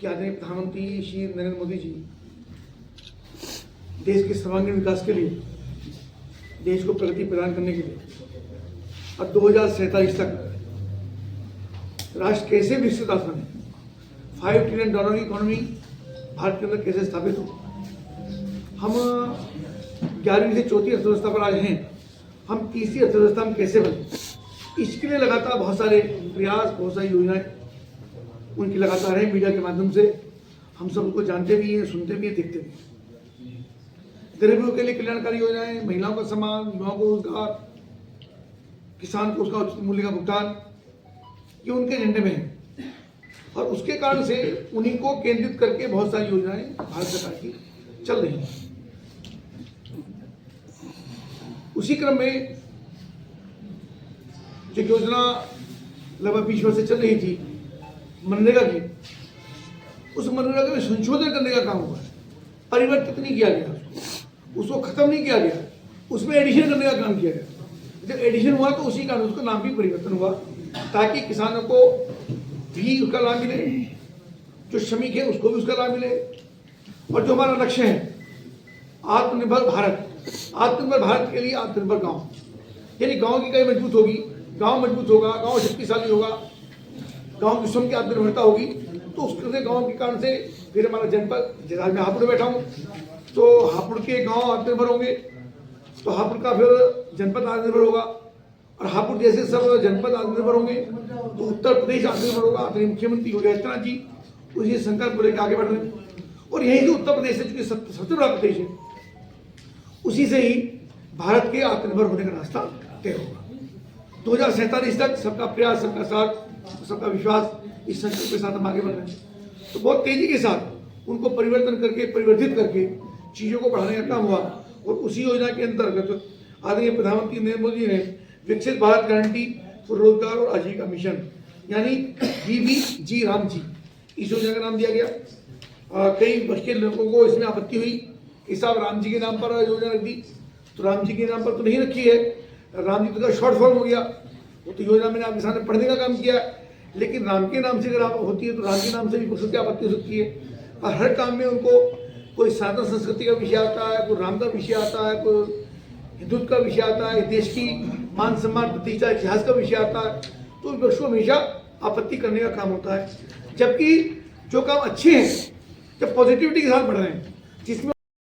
कि आदरणीय प्रधानमंत्री श्री नरेंद्र मोदी जी देश के सर्वांगीण विकास के लिए, देश को प्रगति प्रदान करने के लिए और 2047 तक राष्ट्र कैसे विकसित राष्ट्र बने, $5 ट्रिलियन की इकोनॉमी भारत के अंदर कैसे स्थापित हो। हम 11वीं से 4थी अर्थव्यवस्था पर आज हैं, हम तीसरी अर्थव्यवस्था में कैसे बने, इसके लिए लगातार बहुत सारे प्रयास, बहुत सारी योजनाएं उनकी लगातार है। मीडिया के माध्यम से हम सब उनको जानते भी हैं, सुनते भी हैं, देखते भी हैं। गरीबों के लिए कल्याणकारी योजनाएं, महिलाओं का सम्मान, युवाओं को रोजगार, किसान को उसका उचित मूल्य का भुगतान, ये उनके एजेंडे में है और उसके कारण से उन्हीं को केंद्रित करके बहुत सारी योजनाएं भारत सरकार की चल रही हैं। उसी क्रम में जो योजना लगभग 20 वर्ष से चल रही थी मनरेगा की, उस मनरेगा में संशोधन करने का काम हुआ है। परिवर्तित नहीं किया गया, उसको खत्म नहीं किया गया, उसमें एडिशन करने का काम किया गया। जब एडिशन हुआ तो उसी कारण उसका नाम भी परिवर्तन हुआ, ताकि किसानों को भी उसका लाभ मिले, जो श्रमिक है उसको भी उसका लाभ मिले, और जो हमारा लक्ष्य है आत्मनिर्भर भारत, आत्मनिर्भर भारत के लिए आत्मनिर्भर गांव, यानी गांव की कई मजबूत होगी, गांव मजबूत होगा, गांव शक्तिशाली होगा, गांव की स्वयं की आत्मनिर्भरता होगी, तो उसके गांव के कारण से फिर हमारा जनपद, जैसे आज मैं हापुड़ में बैठा हूँ तो हापुड़ के गांव आत्मनिर्भर होंगे, तो हापुड़ का फिर जनपद आत्मनिर्भर होगा, और हापुड़ जैसे सब जनपद आत्मनिर्भर होंगे तो उत्तर प्रदेश आत्मनिर्भर होगा। आदरणीय मुख्यमंत्री योगी आदित्यनाथ जी उसी संकल्प को लेकर आगे बढ़ रहे हैं, और यही जो उत्तर प्रदेश है, चूंकि सबसे बड़ा प्रदेश है, उसी से ही भारत के आत्मनिर्भर होने का रास्ता तय होगा। 2047 तक सबका प्रयास, सबका साथ, सबका विश्वास, इस संकल्प के साथ हम आगे बढ़ रहे हैं। तो बहुत तेजी के साथ उनको परिवर्तन करके, परिवर्तित करके चीज़ों को बढ़ाने का काम हुआ, और उसी योजना के अंतर्गत आदरणीय प्रधानमंत्री नरेंद्र मोदी जी ने विकसित भारत गारंटी फॉर रोजगार और आजीविका मिशन, यानी VBG राम जी, इस योजना का नाम दिया गया। कई मुश्किल लोगों को इसमें आपत्ति हुई कि साहब राम जी के नाम पर योजना रख दी, तो राम जी के नाम पर तो नहीं रखी है, राम जी तो शॉर्ट फॉर्म हो गया, वो तो योजना मैंने आपके सामने पढ़ने का काम किया, लेकिन राम के नाम से अगर होती है तो राम के नाम से भी कुछ क्या आपत्ति हो सकती है। और हर काम में उनको कोई सनातन संस्कृति का विषय आता है, कोई राम का विषय आता है, कोई हिंदुत्व का विषय आता है, देश की मान सम्मान, प्रतिष्ठा, इतिहास का विषय आता है, तो उन पक्षों हमेशा आपत्ति करने का काम होता है। जबकि जो काम अच्छे हैं, जब पॉजिटिविटी के साथ बढ़ रहे हैं, जिसमें